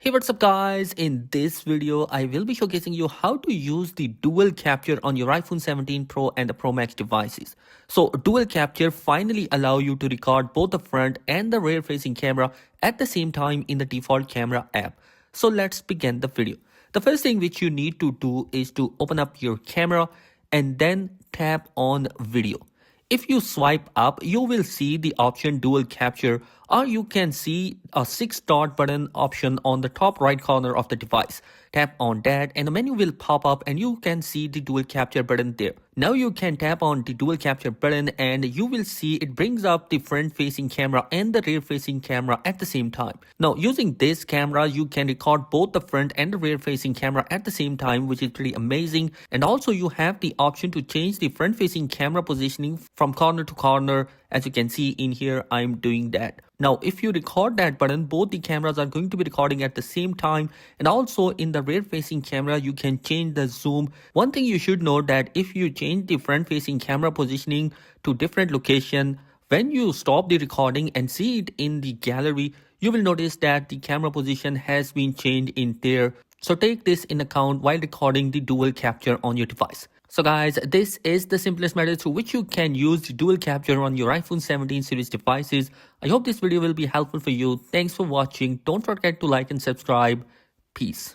Hey, what's up guys? In this video, I will be showcasing you how to use the dual capture on your iPhone 17 Pro and the Pro Max devices. So dual capture finally allow you to record both the front and the rear facing camera at the same time in the default camera app. So let's begin the video. The first thing which you need to do is to open up your camera and then tap on video. If you swipe up, you will see the option dual capture, or you can see a 6 dot button option on the top right corner of the device. Tap on that and the menu will pop up and you can see the dual capture button there. Now you can tap on the dual capture button and you will see it brings up the front facing camera and the rear facing camera at the same time. Now using this camera, you can record both the front and the rear facing camera at the same time, which is pretty amazing. And also you have the option to change the front facing camera positioning from corner to corner. As you can see in here, I'm doing that. Now, if you record that button, both the cameras are going to be recording at the same time. And also in the rear facing camera, you can change the zoom. One thing you should know that if you change the front facing camera positioning to different location, when you stop the recording and see it in the gallery, you will notice that the camera position has been changed in there. So take this in account while recording the dual capture on your device. So guys, this is the simplest method through which you can use the dual capture on your iPhone 17 series devices. I hope this video will be helpful for you. Thanks for watching. Don't forget to like and subscribe. Peace.